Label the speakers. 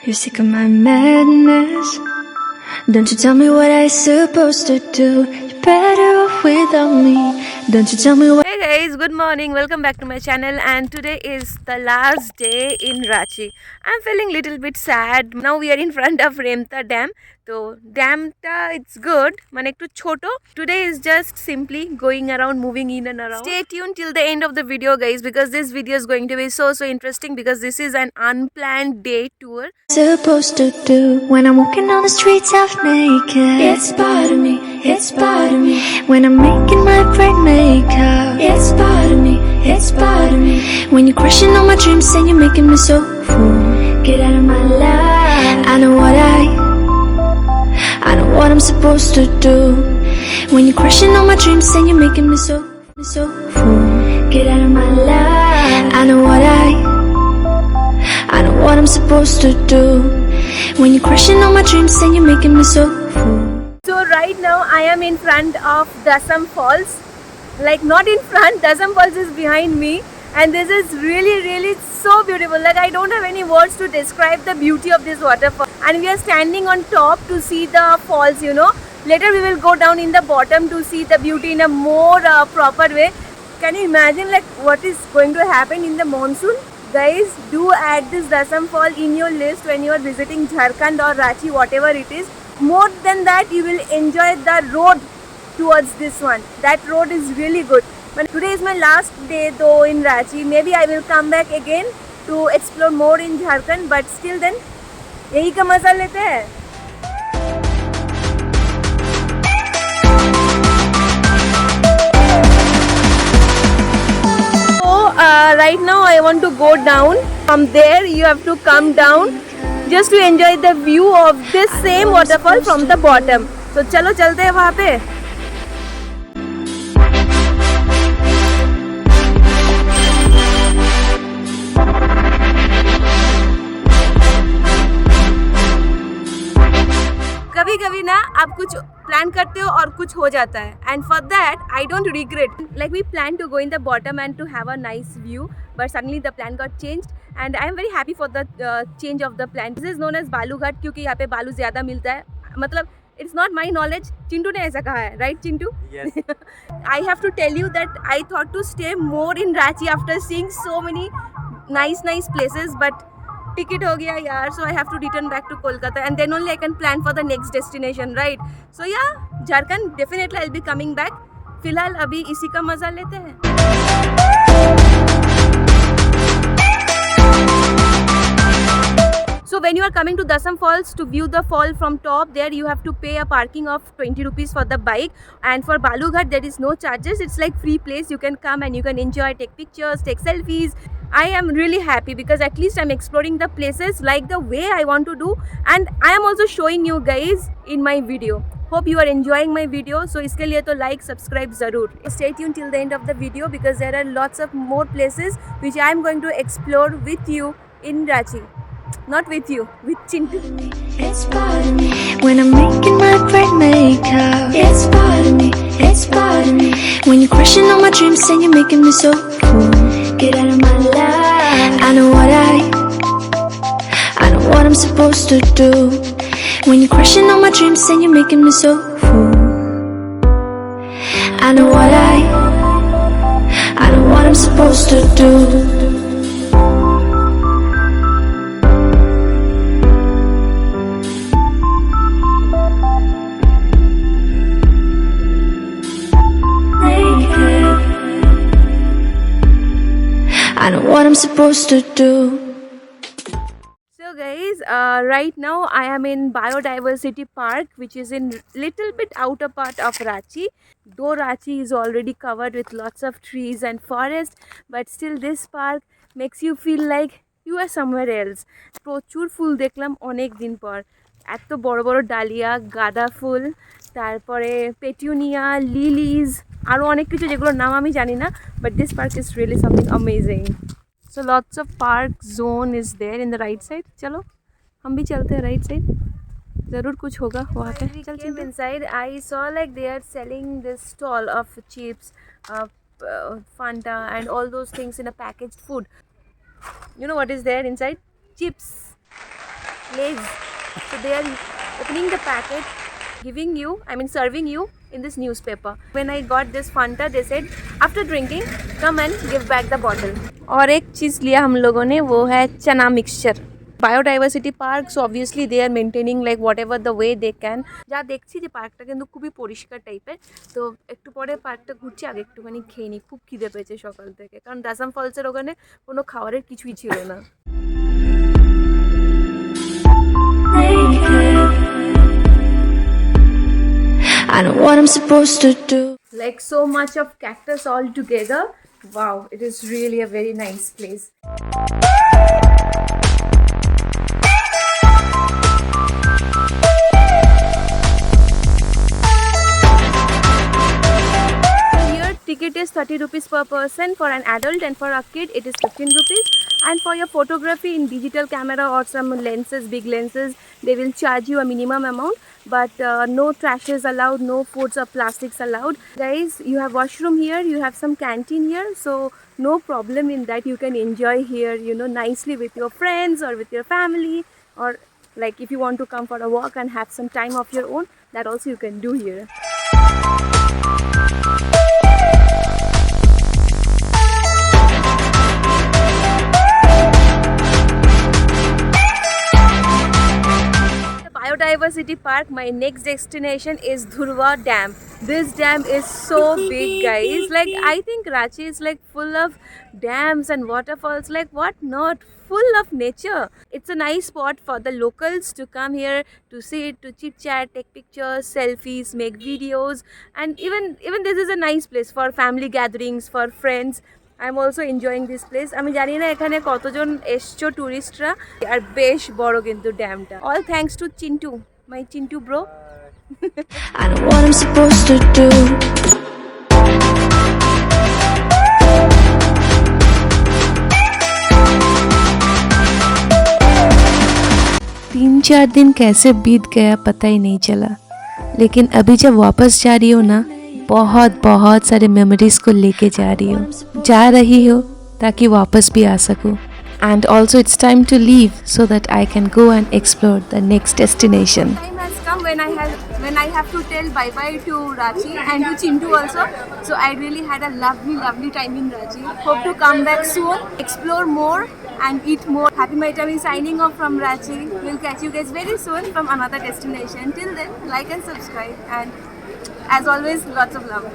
Speaker 1: You're sick of my madness. Don't you tell me what I'm supposed to do. You're better off without me. Don't you tell me what.
Speaker 2: Hey guys, good morning. Welcome back to my channel, and today is the last day in Ranchi. I'm feeling little bit sad. Now we are in front of Remta Dam. So dam ta it's good, man ekটু ছোট. Today is just simply going around, moving in and around. Stay tuned till the end of the video guys, because this video is going to be so interesting, because this is an unplanned day tour.
Speaker 1: Supposed to do when I'm walking on the streets half naked. It's part of me, it's part of me. When I'm making my brain make up. It's part of me, it's part of me. When you're crushing on my dreams and you're making me so full. Get out of my life. I know what I'm supposed to do. When you're crushing on my dreams and you're making me so full. Get out of my life. I know what I'm supposed to do. When you're crushing on my dreams and you're making me so full.
Speaker 2: So right now I am in front of Dassam Falls. Like not in front, Dassam Falls is behind me, and this is really so beautiful. Like I don't have any words to describe the beauty of this waterfall. And we are standing on top to see the falls, you know. Later we will go down in the bottom to see the beauty in a more proper way. Can you imagine like what is going to happen in the monsoon? Guys, do add this Dassam Fall in your list when you are visiting Jharkhand or Ranchi, whatever it is. More than that, you will enjoy the road towards this one. That road is really good. But today is my last day though in Ranchi. Maybe I will come back again to explore more in Jharkhand, but still then यही का मजा लेते हैं. Right now I want to go down. From there you have to come down just to enjoy the view of this same waterfall from the bottom. So चलो चलते हैं वहाँ पे. कभी कभी ना आप कुछ प्लान करते हो और कुछ हो जाता है, and for that I don't regret. Like we planned to go in the bottom and to have a nice view, but suddenly the plan got changed, and I am very happy for the change of the plan. This is known as Balu Ghat क्योंकि यहाँ पे बालू ज़्यादा मिलता है. मतलब it's not my knowledge, Chintu ने ऐसा कहा है, right Chintu? Yes. I have to tell you that I thought to stay more in Ranchi after seeing so many nice places, but ticket हो गया यार, so I have to return back to Kolkata, and then only I can plan for the next destination, right? So yeah, Jharkhand definitely I'll be coming back. फिलहाल अभी इसी का मजा लेते हैं. So when you are coming to Dassam Falls to view the fall from top, there you have to pay a parking of 20 rupees for the bike, and for Balu Ghat there is no charges. It's like free place. You can come and you can enjoy, take pictures, take selfies. I am really happy because at least I'm exploring the places like the way I want to do, and I am also showing you guys in my video. Hope you are enjoying my video. So इसके लिए तो like, subscribe ज़रूर. Stay tuned till the end of the video because there are lots of more places which I am going to explore with you in Ranchi. Not with you, with Chintu.
Speaker 1: It's part of me. When I'm making my brain make up. It's part of me, it's part of me. When you're crushing on my dreams and you're making me so full. Get out of my life. I know what I'm supposed to do. When you're crushing on my dreams and you're making me so full. I know what I'm supposed to do. I know what I'm supposed to do.
Speaker 2: So guys, right now I am in Biodiversity Park, which is in little bit outer part of Ranchi. Though Ranchi is already covered with lots of trees and forest, but still this park makes you feel like you are somewhere else. প্রচুর ফুল দেখলাম অনেক দিন পর. এত বড় বড় dahlia, গাঁদা ফুল, তারপরে পেটুনিয়া, লিলিজ, আরও অনেক কিছু যেগুলোর নাম আমি জানি না, but this park is really something amazing. So lots of park zone is there in the right side. चलो हम भी चलते हैं right side. ज़रूर कुछ होगा वहाँ पे. चल came inside. I saw like they are selling this stall of chips, Fanta and all those things in a packaged food. You know what is there inside? Chips. Lays. So they are opening the packet, giving you, serving you in this newspaper. When I got this Fanta, they said after drinking, come and give back the bottle. और एक चीज़ लिया हम लोगों ने, वो है चना mixture. Biodiversity park, so obviously they are maintaining like whatever the way they can. যা দেখছি যে পার্কটা কিন্তু খুবই পরিষ্কার টাইপের. তো একটু পরে পার্কটা ঘুরছি, আগে একটুখানি খেয়ে নিই, খুব খিদে পেয়েছে সকাল থেকে, কারণ দাসাম ফলসের ওখানে কোনো খাবারের কিছুই ছিল না.
Speaker 1: I know what I'm supposed to do.
Speaker 2: Like so much of cactus all together. Wow, it is really a very nice place. Ticket is 30 rupees per person for an adult, and for a kid it is 15 rupees. And for your photography in digital camera or some lenses, big lenses, they will charge you a minimum amount, but no trash is allowed, no foods or plastics allowed. Guys, you have washroom here, you have some canteen here, so no problem in that. You can enjoy here, you know, nicely with your friends or with your family, or like if you want to come for a walk and have some time of your own, that also you can do here. Biodiversity Park, my next destination is Dhurwa Dam. This dam is so big, guys. Like, I think Ranchi is like full of dams and waterfalls, like what not, full of nature. It's a nice spot for the locals to come here to sit, to chit chat, take pictures, selfies, make videos, and even this is a nice place for family gatherings, for friends. I'm also enjoying this place. আমি জানি না এখানে কতজন এসছো টুরিস্টরা, আর বেশ বড় কিন্তু ড্যামটা. All thanks to Chintu, my Chintu bro.
Speaker 1: I know what I'm supposed to do.
Speaker 3: 3-4 दिन कैसे बीत गया पता ही नहीं चला, लेकिन अभी जब वापस जा रही हो ना, बहुत सारे मेमोरीज को लेके जा रही हो ताकि वापस भी आ सकूं. And also it's time to leave so that I can go and explore the next destination.
Speaker 2: Time has come when I have to tell bye bye to Ranchi and to Chintu also. So I really had a lovely time in Ranchi. Hope to come back soon, explore more and eat more. Happy My Tummy signing off from Ranchi. We'll catch you guys very soon from another destination. Till then, like and subscribe, and as always, lots of love.